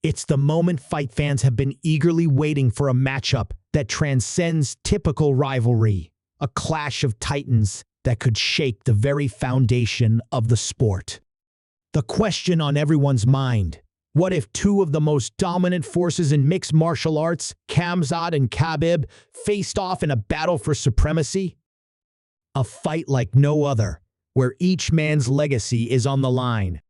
It's the moment fight fans have been eagerly waiting for, a matchup that transcends typical rivalry, a clash of titans that could shake the very foundation of the sport. The question on everyone's mind: what if two of the most dominant forces in mixed martial arts, Kamzat and Khabib, faced off in a battle for supremacy? A fight like no other, where each man's legacy is on the line.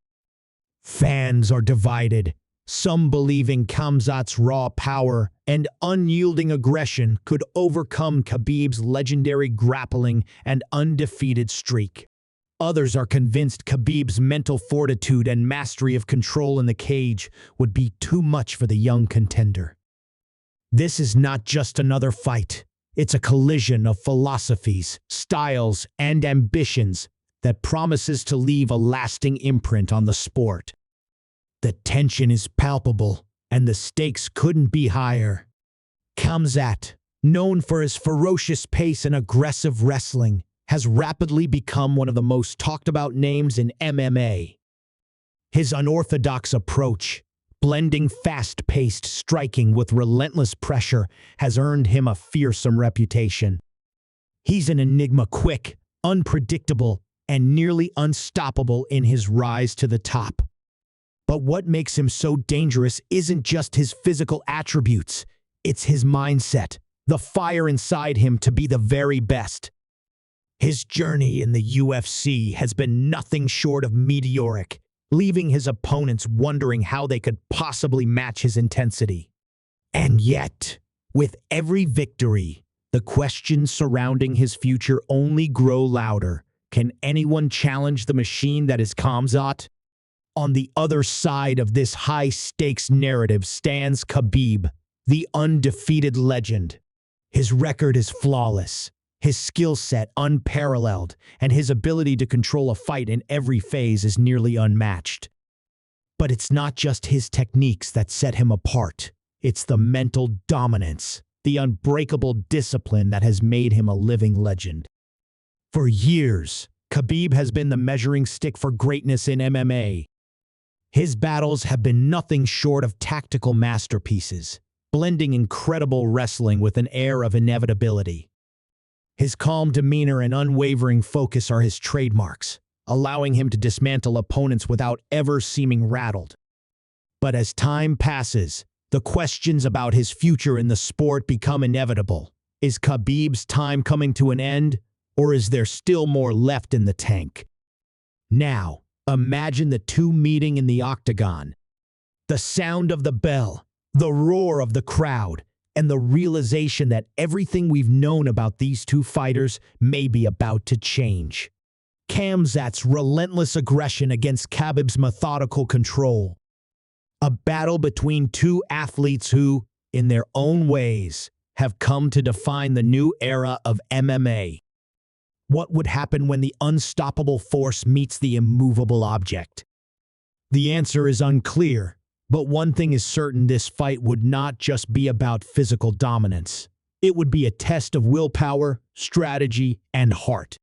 Fans are divided, some believing Kamzat's raw power and unyielding aggression could overcome Khabib's legendary grappling and undefeated streak. Others are convinced Khabib's mental fortitude and mastery of control in the cage would be too much for the young contender. This is not just another fight. It's a collision of philosophies, styles, and ambitions that promises to leave a lasting imprint on the sport. The tension is palpable, and the stakes couldn't be higher. Kamzat, known for his ferocious pace and aggressive wrestling, has rapidly become one of the most talked about names in MMA. His unorthodox approach, blending fast-paced striking with relentless pressure, has earned him a fearsome reputation. He's an enigma, quick, unpredictable, and nearly unstoppable in his rise to the top. But what makes him so dangerous isn't just his physical attributes, it's his mindset, the fire inside him to be the very best. His journey in the UFC has been nothing short of meteoric, leaving his opponents wondering how they could possibly match his intensity. And yet, with every victory, the questions surrounding his future only grow louder. Can anyone challenge the machine that is Kamzat? On the other side of this high-stakes narrative stands Khabib, the undefeated legend. His record is flawless, his skill set unparalleled, and his ability to control a fight in every phase is nearly unmatched. But it's not just his techniques that set him apart. It's the mental dominance, the unbreakable discipline that has made him a living legend. For years, Khabib has been the measuring stick for greatness in MMA. His battles have been nothing short of tactical masterpieces, blending incredible wrestling with an air of inevitability. His calm demeanor and unwavering focus are his trademarks, allowing him to dismantle opponents without ever seeming rattled. But as time passes, the questions about his future in the sport become inevitable. Is Khabib's time coming to an end, or is there still more left in the tank? Now, imagine the two meeting in the octagon. The sound of the bell, the roar of the crowd, and the realization that everything we've known about these two fighters may be about to change. Kamzat's relentless aggression against Khabib's methodical control. A battle between two athletes who, in their own ways, have come to define the new era of MMA. What would happen when the unstoppable force meets the immovable object? The answer is unclear, but one thing is certain: this fight would not just be about physical dominance. It would be a test of willpower, strategy, and heart.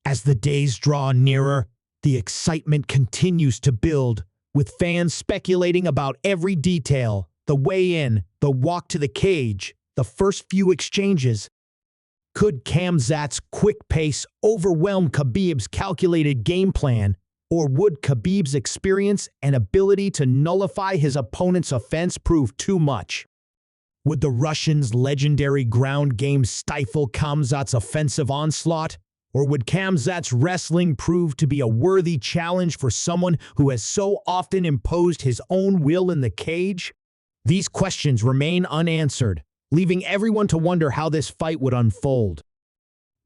As the days draw nearer, the excitement continues to build, with fans speculating about every detail: the weigh-in, the walk to the cage, the first few exchanges. Could Kamzat's quick pace overwhelm Khabib's calculated game plan, or would Khabib's experience and ability to nullify his opponent's offense prove too much? Would the Russian's legendary ground game stifle Kamzat's offensive onslaught, or would Kamzat's wrestling prove to be a worthy challenge for someone who has so often imposed his own will in the cage? These questions remain unanswered, leaving everyone to wonder how this fight would unfold.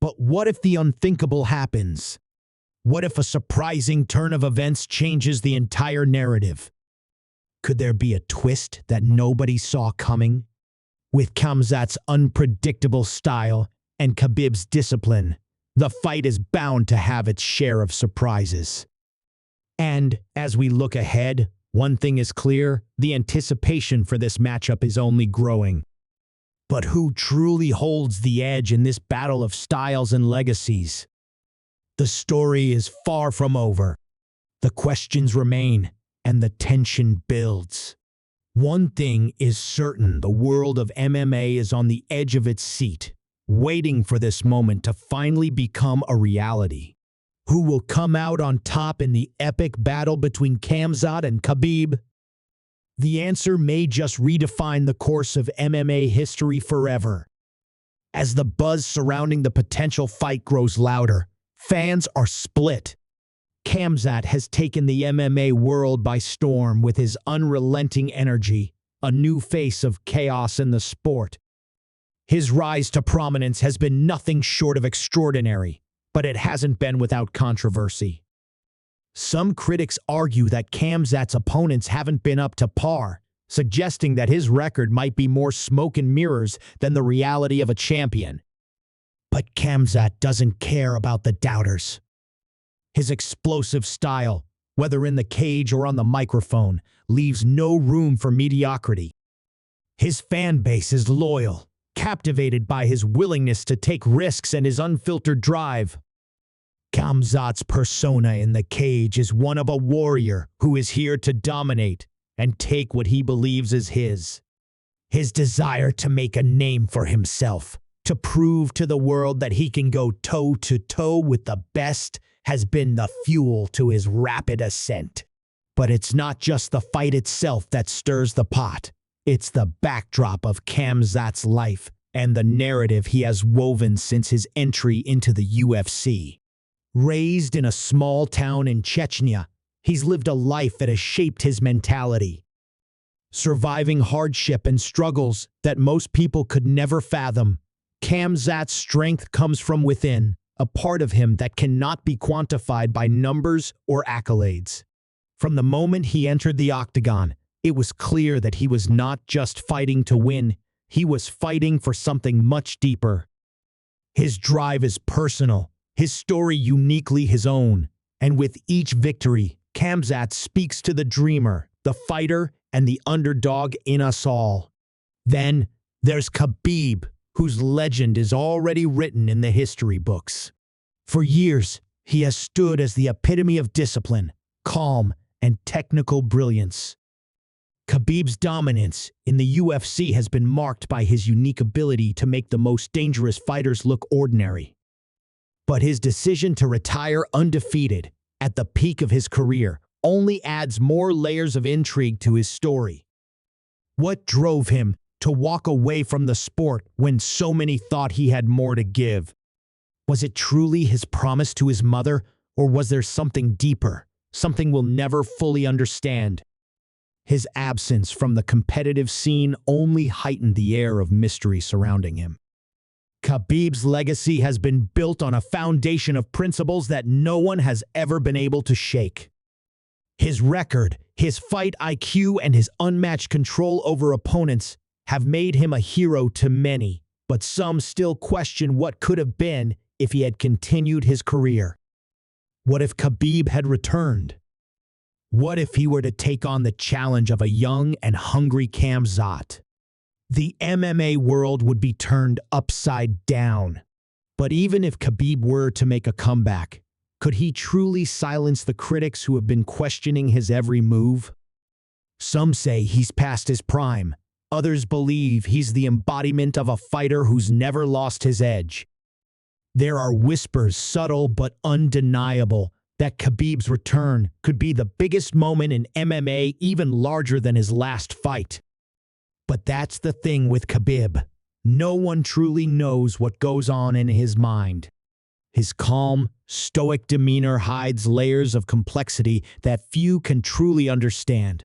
But what if the unthinkable happens? What if a surprising turn of events changes the entire narrative? Could there be a twist that nobody saw coming? With Kamzat's unpredictable style and Khabib's discipline, the fight is bound to have its share of surprises. And as we look ahead, one thing is clear: the anticipation for this matchup is only growing. But who truly holds the edge in this battle of styles and legacies? The story is far from over. The questions remain, and the tension builds. One thing is certain, the world of MMA is on the edge of its seat, waiting for this moment to finally become a reality. Who will come out on top in the epic battle between Kamzat and Khabib? The answer may just redefine the course of MMA history forever. As the buzz surrounding the potential fight grows louder, fans are split. Kamzat has taken the MMA world by storm with his unrelenting energy, a new face of chaos in the sport. His rise to prominence has been nothing short of extraordinary, but it hasn't been without controversy. Some critics argue that Kamzat's opponents haven't been up to par, suggesting that his record might be more smoke and mirrors than the reality of a champion. But Kamzat doesn't care about the doubters. His explosive style, whether in the cage or on the microphone, leaves no room for mediocrity. His fan base is loyal, captivated by his willingness to take risks and his unfiltered drive. Kamzat's persona in the cage is one of a warrior who is here to dominate and take what he believes is his. His desire to make a name for himself, to prove to the world that he can go toe-to-toe with the best, has been the fuel to his rapid ascent. But it's not just the fight itself that stirs the pot. It's the backdrop of Kamzat's life and the narrative he has woven since his entry into the UFC. Raised in a small town in Chechnya, he's lived a life that has shaped his mentality. Surviving hardship and struggles that most people could never fathom, Kamzat's strength comes from within, a part of him that cannot be quantified by numbers or accolades. From the moment he entered the octagon, it was clear that he was not just fighting to win, he was fighting for something much deeper. His drive is personal, his story uniquely his own, and with each victory, Kamzat speaks to the dreamer, the fighter, and the underdog in us all. Then there's Khabib, whose legend is already written in the history books. For years, he has stood as the epitome of discipline, calm, and technical brilliance. Khabib's dominance in the UFC has been marked by his unique ability to make the most dangerous fighters look ordinary. But his decision to retire undefeated at the peak of his career only adds more layers of intrigue to his story. What drove him to walk away from the sport when so many thought he had more to give? Was it truly his promise to his mother, or was there something deeper, something we'll never fully understand? His absence from the competitive scene only heightened the air of mystery surrounding him. Khabib's legacy has been built on a foundation of principles that no one has ever been able to shake. His record, his fight IQ, and his unmatched control over opponents have made him a hero to many, but some still question what could have been if he had continued his career. What if Khabib had returned? What if he were to take on the challenge of a young and hungry Kamzat? The MMA world would be turned upside down. But even if Khabib were to make a comeback, could he truly silence the critics who have been questioning his every move? Some say he's past his prime. Others believe he's the embodiment of a fighter who's never lost his edge. There are whispers, subtle but undeniable, that Khabib's return could be the biggest moment in MMA, even larger than his last fight. But that's the thing with Khabib. No one truly knows what goes on in his mind. His calm, stoic demeanor hides layers of complexity that few can truly understand.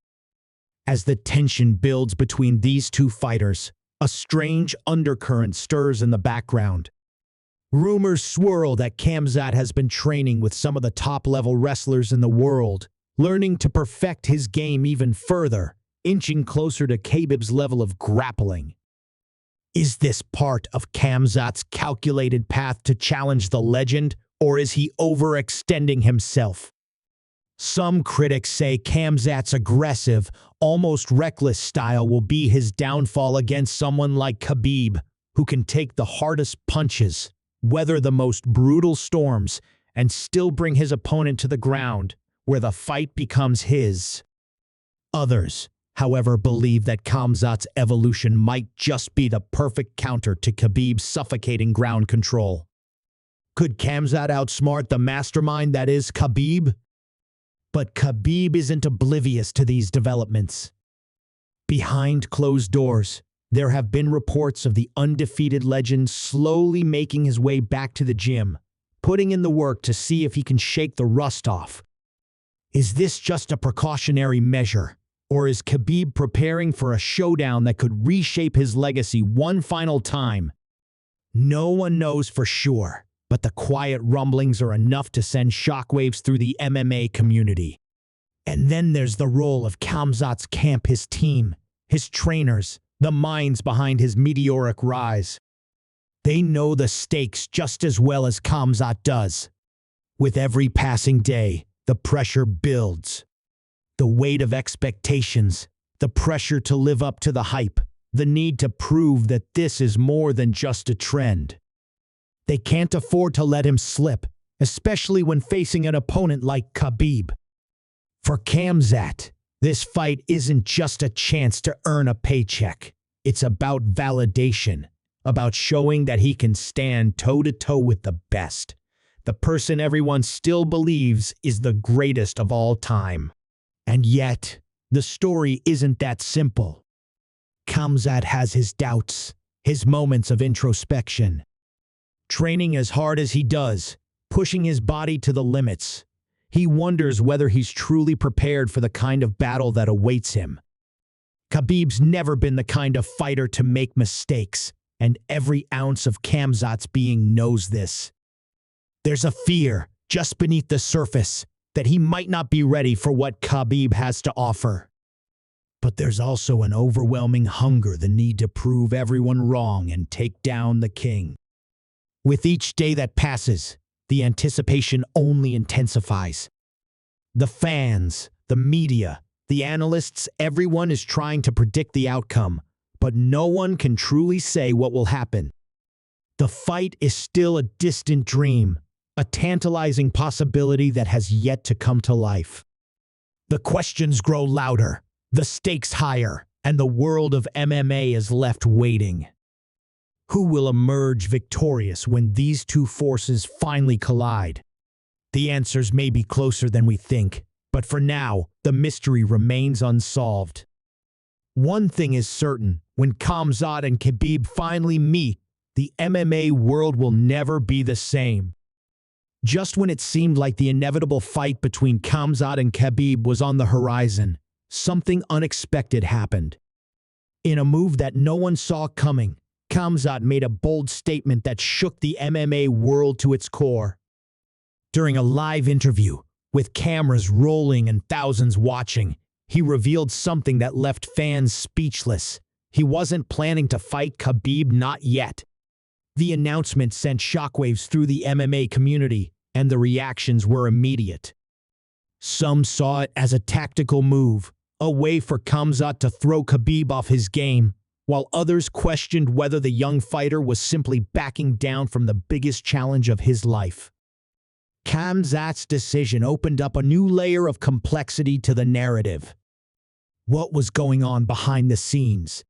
As the tension builds between these two fighters, a strange undercurrent stirs in the background. Rumors swirl that Kamzat has been training with some of the top-level wrestlers in the world, learning to perfect his game even further, inching closer to Khabib's level of grappling. Is this part of Kamzat's calculated path to challenge the legend, or is he overextending himself? Some critics say Kamzat's aggressive, almost reckless style will be his downfall against someone like Khabib, who can take the hardest punches, weather the most brutal storms, and still bring his opponent to the ground, where the fight becomes his. Others, however, believe that Kamzat's evolution might just be the perfect counter to Khabib's suffocating ground control. Could Kamzat outsmart the mastermind that is Khabib? But Khabib isn't oblivious to these developments. Behind closed doors, there have been reports of the undefeated legend slowly making his way back to the gym, putting in the work to see if he can shake the rust off. Is this just a precautionary measure, or is Khabib preparing for a showdown that could reshape his legacy one final time? No one knows for sure, but the quiet rumblings are enough to send shockwaves through the MMA community. And then there's the role of Kamzat's camp, his team, his trainers, the minds behind his meteoric rise. They know the stakes just as well as Kamzat does. With every passing day, the pressure builds. The weight of expectations, the pressure to live up to the hype, the need to prove that this is more than just a trend. They can't afford to let him slip, especially when facing an opponent like Khabib. For Kamzat, this fight isn't just a chance to earn a paycheck. It's about validation, about showing that he can stand toe-to-toe with the best, the person everyone still believes is the greatest of all time. And yet, the story isn't that simple. Kamzat has his doubts, his moments of introspection. Training as hard as he does, pushing his body to the limits, he wonders whether he's truly prepared for the kind of battle that awaits him. Khabib's never been the kind of fighter to make mistakes, and every ounce of Kamzat's being knows this. There's a fear, just beneath the surface, that he might not be ready for what Khabib has to offer. But there's also an overwhelming hunger, the need to prove everyone wrong and take down the king. With each day that passes, the anticipation only intensifies. The fans, the media, the analysts, everyone is trying to predict the outcome, but no one can truly say what will happen. The fight is still a distant dream, a tantalizing possibility that has yet to come to life. The questions grow louder, the stakes higher, and the world of MMA is left waiting. Who will emerge victorious when these two forces finally collide? The answers may be closer than we think, but for now, the mystery remains unsolved. One thing is certain, when Kamzat and Khabib finally meet, the MMA world will never be the same. Just when it seemed like the inevitable fight between Kamzat and Khabib was on the horizon, something unexpected happened. In a move that no one saw coming, Kamzat made a bold statement that shook the MMA world to its core. During a live interview, with cameras rolling and thousands watching, he revealed something that left fans speechless. He wasn't planning to fight Khabib, not yet. The announcement sent shockwaves through the MMA community, and the reactions were immediate. Some saw it as a tactical move, a way for Kamzat to throw Khabib off his game, while others questioned whether the young fighter was simply backing down from the biggest challenge of his life. Kamzat's decision opened up a new layer of complexity to the narrative. What was going on behind the scenes?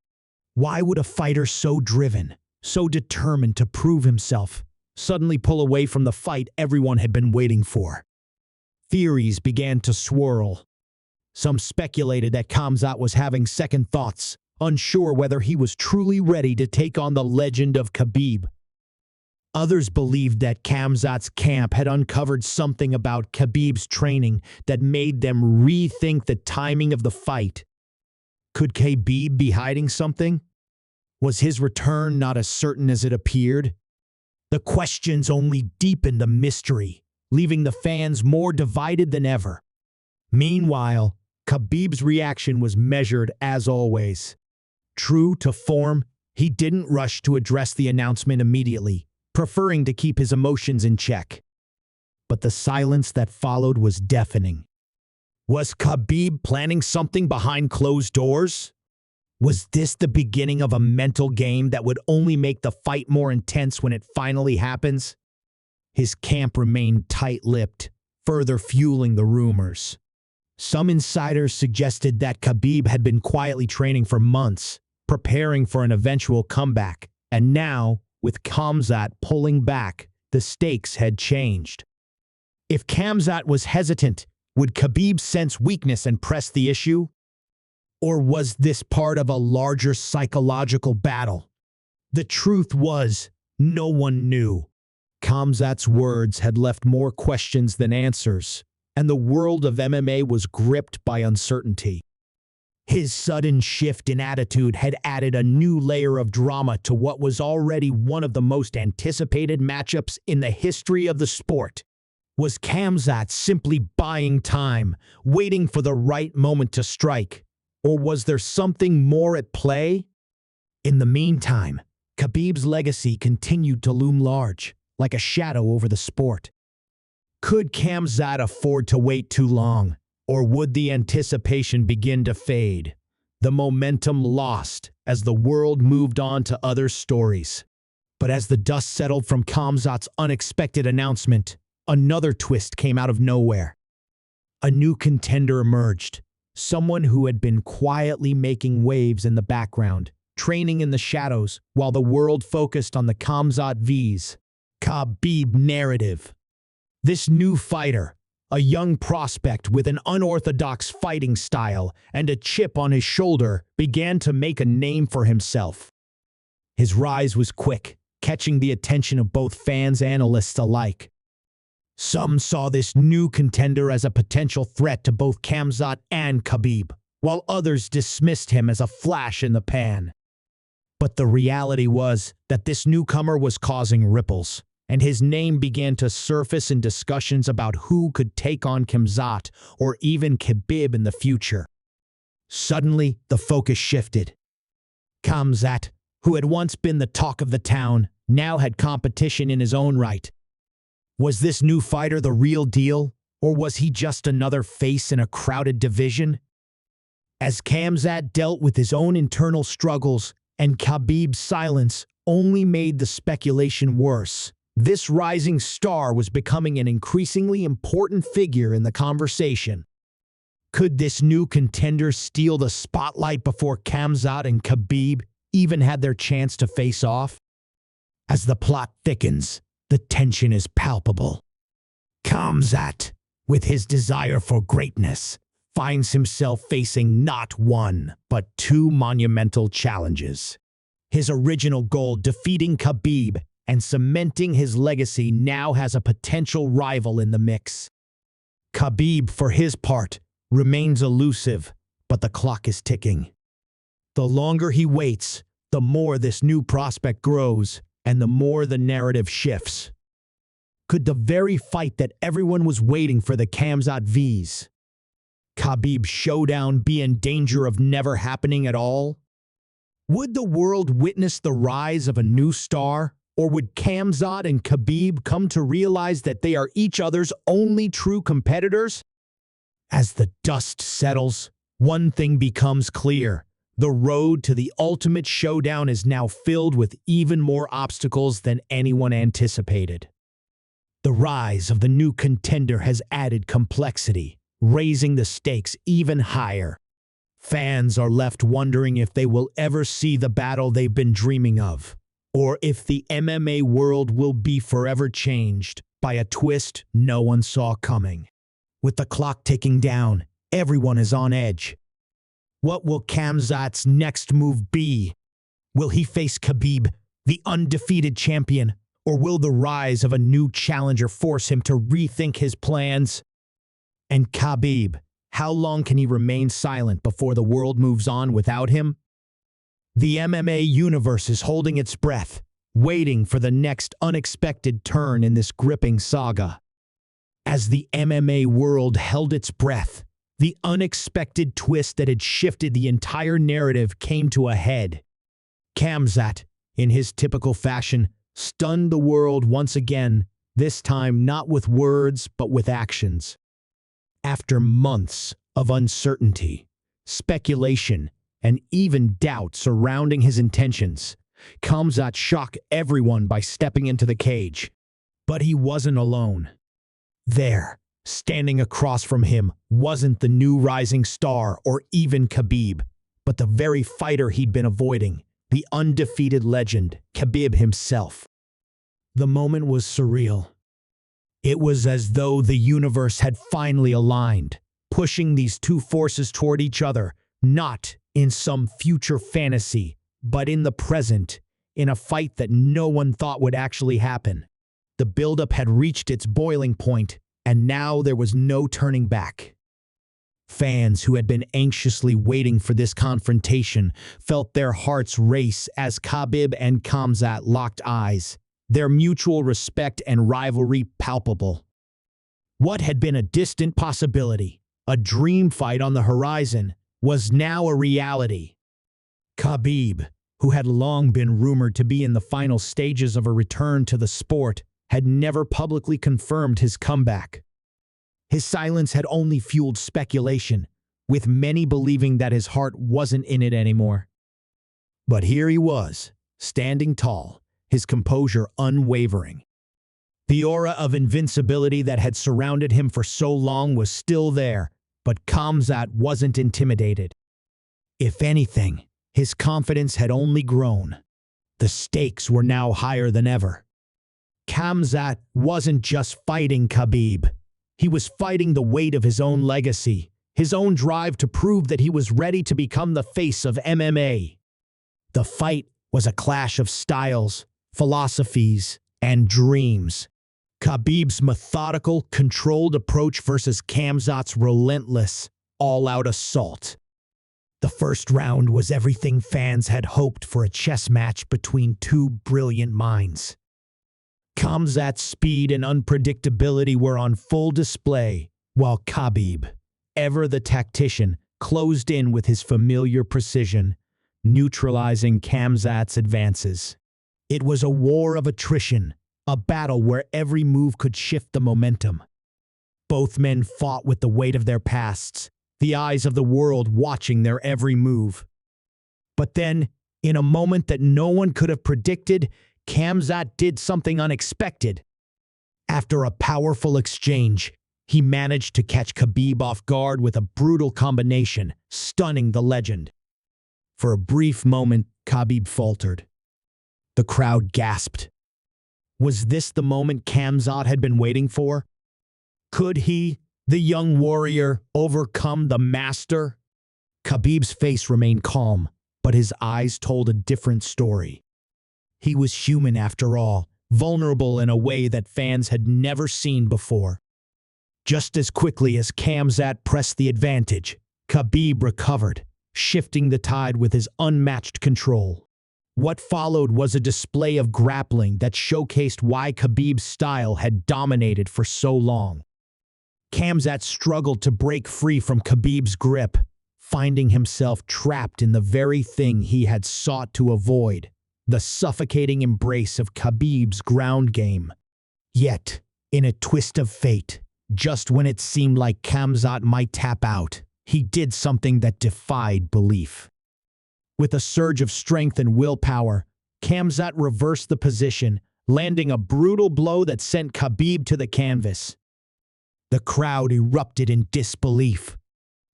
Why would a fighter so driven, so determined to prove himself, suddenly pull away from the fight everyone had been waiting for? Theories began to swirl. Some speculated that Kamzat was having second thoughts, unsure whether he was truly ready to take on the legend of Khabib. Others believed that Kamzat's camp had uncovered something about Khabib's training that made them rethink the timing of the fight. Could Khabib be hiding something? Was his return not as certain as it appeared? The questions only deepened the mystery, leaving the fans more divided than ever. Meanwhile, Khabib's reaction was measured as always. True to form, he didn't rush to address the announcement immediately, preferring to keep his emotions in check. But the silence that followed was deafening. Was Khabib planning something behind closed doors? Was this the beginning of a mental game that would only make the fight more intense when it finally happens? His camp remained tight-lipped, further fueling the rumors. Some insiders suggested that Khabib had been quietly training for months, preparing for an eventual comeback, and now, with Kamzat pulling back, the stakes had changed. If Kamzat was hesitant, would Khabib sense weakness and press the issue? Or was this part of a larger psychological battle? The truth was, no one knew. Kamzat's words had left more questions than answers, and the world of MMA was gripped by uncertainty. His sudden shift in attitude had added a new layer of drama to what was already one of the most anticipated matchups in the history of the sport. Was Kamzat simply buying time, waiting for the right moment to strike? Or was there something more at play? In the meantime, Khabib's legacy continued to loom large, like a shadow over the sport. Could Kamzat afford to wait too long? Or would the anticipation begin to fade, the momentum lost as the world moved on to other stories? But as the dust settled from Kamzat's unexpected announcement, another twist came out of nowhere. A new contender emerged, someone who had been quietly making waves in the background, training in the shadows while the world focused on the Kamzat vs. Khabib narrative. This new fighter, a young prospect with an unorthodox fighting style and a chip on his shoulder, began to make a name for himself. His rise was quick, catching the attention of both fans and analysts alike. Some saw this new contender as a potential threat to both Kamzat and Khabib, while others dismissed him as a flash in the pan. But the reality was that this newcomer was causing ripples, and his name began to surface in discussions about who could take on Kamzat or even Khabib in the future. Suddenly, the focus shifted. Kamzat, who had once been the talk of the town, now had competition in his own right. Was this new fighter the real deal, or was he just another face in a crowded division? As Kamzat dealt with his own internal struggles, and Khabib's silence only made the speculation worse, this rising star was becoming an increasingly important figure in the conversation. Could this new contender steal the spotlight before Kamzat and Khabib even had their chance to face off? As the plot thickens, the tension is palpable. Kamzat, with his desire for greatness, finds himself facing not one, but two monumental challenges. His original goal, defeating Khabib and cementing his legacy, now has a potential rival in the mix. Khabib, for his part, remains elusive, but the clock is ticking. The longer he waits, the more this new prospect grows, and the more the narrative shifts. Could the very fight that everyone was waiting for, the Kamzat vs. Khabib showdown, be in danger of never happening at all? Would the world witness the rise of a new star? Or would Kamzat and Khabib come to realize that they are each other's only true competitors? As the dust settles, one thing becomes clear. The road to the ultimate showdown is now filled with even more obstacles than anyone anticipated. The rise of the new contender has added complexity, raising the stakes even higher. Fans are left wondering if they will ever see the battle they've been dreaming of, or if the MMA world will be forever changed by a twist no one saw coming. With the clock ticking down, everyone is on edge. What will Kamzat's next move be? Will he face Khabib, the undefeated champion, or will the rise of a new challenger force him to rethink his plans? And Khabib, how long can he remain silent before the world moves on without him? The MMA universe is holding its breath, waiting for the next unexpected turn in this gripping saga. As the MMA world held its breath, the unexpected twist that had shifted the entire narrative came to a head. Kamzat, in his typical fashion, stunned the world once again, this time not with words but with actions. After months of uncertainty, speculation, and even doubt surrounding his intentions, Kamzat shocked everyone by stepping into the cage. But he wasn't alone. There, Standing across from him wasn't the new rising star or even Khabib, but the very fighter he'd been avoiding, the undefeated legend, Khabib himself. The moment was surreal. It was as though the universe had finally aligned, pushing these two forces toward each other, not in some future fantasy, but in the present, in a fight that no one thought would actually happen. The buildup had reached its boiling point, and now there was no turning back. Fans who had been anxiously waiting for this confrontation felt their hearts race as Khabib and Kamzat locked eyes, their mutual respect and rivalry palpable. What had been a distant possibility, a dream fight on the horizon, was now a reality. Khabib, who had long been rumored to be in the final stages of a return to the sport, had never publicly confirmed his comeback. His silence had only fueled speculation, with many believing that his heart wasn't in it anymore. But here he was, standing tall, his composure unwavering. The aura of invincibility that had surrounded him for so long was still there, but Kamzat wasn't intimidated. If anything, his confidence had only grown. The stakes were now higher than ever. Kamzat wasn't just fighting Khabib. He was fighting the weight of his own legacy, his own drive to prove that he was ready to become the face of MMA. The fight was a clash of styles, philosophies, and dreams. Khabib's methodical, controlled approach versus Kamzat's relentless, all-out assault. The first round was everything fans had hoped for a chess match between two brilliant minds. Kamzat's speed and unpredictability were on full display, while Khabib, ever the tactician, closed in with his familiar precision, neutralizing Kamzat's advances. It was a war of attrition, a battle where every move could shift the momentum. Both men fought with the weight of their pasts, the eyes of the world watching their every move. But then, in a moment that no one could have predicted, Kamzat did something unexpected. After a powerful exchange, he managed to catch Khabib off guard with a brutal combination, stunning the legend. For a brief moment, Khabib faltered. The crowd gasped. Was this the moment Kamzat had been waiting for? Could he, the young warrior, overcome the master? Khabib's face remained calm, but his eyes told a different story. He was human after all, vulnerable in a way that fans had never seen before. Just as quickly as Kamzat pressed the advantage, Khabib recovered, shifting the tide with his unmatched control. What followed was a display of grappling that showcased why Khabib's style had dominated for so long. Kamzat struggled to break free from Khabib's grip, finding himself trapped in the very thing he had sought to avoid, the suffocating embrace of Khabib's ground game. Yet, in a twist of fate, just when it seemed like Kamzat might tap out, he did something that defied belief. With a surge of strength and willpower, Kamzat reversed the position, landing a brutal blow that sent Khabib to the canvas. The crowd erupted in disbelief.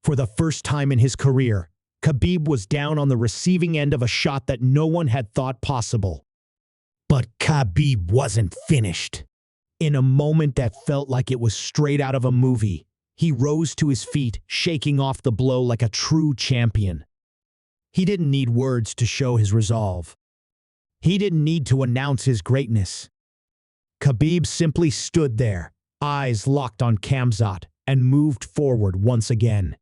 For the first time in his career, Khabib was down on the receiving end of a shot that no one had thought possible. But Khabib wasn't finished. In a moment that felt like it was straight out of a movie, he rose to his feet, shaking off the blow like a true champion. He didn't need words to show his resolve. He didn't need to announce his greatness. Khabib simply stood there, eyes locked on Kamzat, and moved forward once again.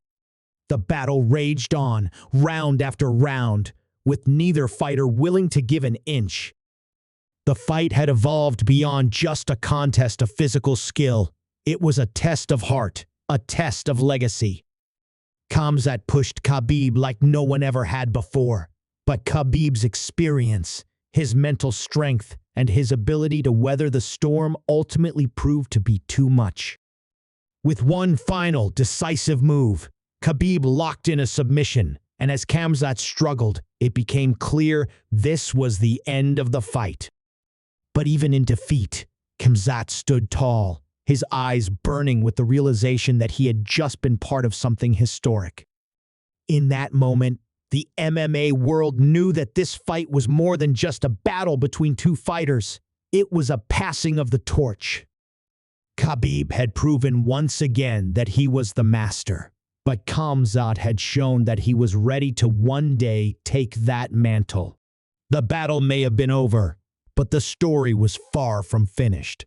The battle raged on, round after round, with neither fighter willing to give an inch. The fight had evolved beyond just a contest of physical skill. It was a test of heart, a test of legacy. Kamzat pushed Khabib like no one ever had before, but Khabib's experience, his mental strength, and his ability to weather the storm ultimately proved to be too much. With one final, decisive move, Khabib locked in a submission, and as Kamzat struggled, it became clear this was the end of the fight. But even in defeat, Kamzat stood tall, his eyes burning with the realization that he had just been part of something historic. In that moment, the MMA world knew that this fight was more than just a battle between two fighters. It was a passing of the torch. Khabib had proven once again that he was the master, but Kamzat had shown that he was ready to one day take that mantle. The battle may have been over, but the story was far from finished.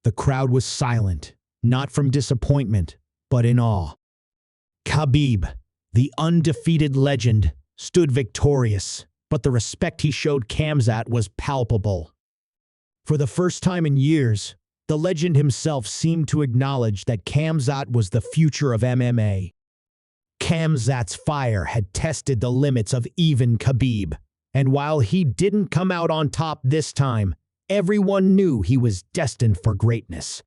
The crowd was silent, not from disappointment, but in awe. Khabib, the undefeated legend, stood victorious, but the respect he showed Kamzat was palpable. For the first time in years, the legend himself seemed to acknowledge that Kamzat was the future of MMA. Kamzat's fire had tested the limits of even Khabib, and while he didn't come out on top this time, everyone knew he was destined for greatness.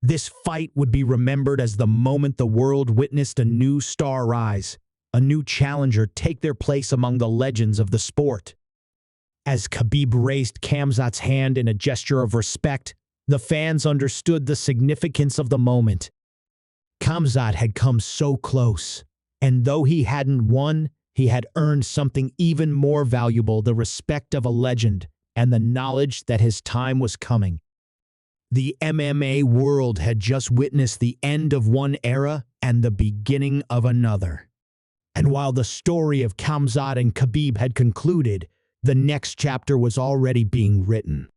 This fight would be remembered as the moment the world witnessed a new star rise, a new challenger take their place among the legends of the sport. As Khabib raised Kamzat's hand in a gesture of respect, the fans understood the significance of the moment. Kamzat had come so close, and though he hadn't won, he had earned something even more valuable, the respect of a legend and the knowledge that his time was coming. The MMA world had just witnessed the end of one era and the beginning of another. And while the story of Kamzat and Khabib had concluded, the next chapter was already being written.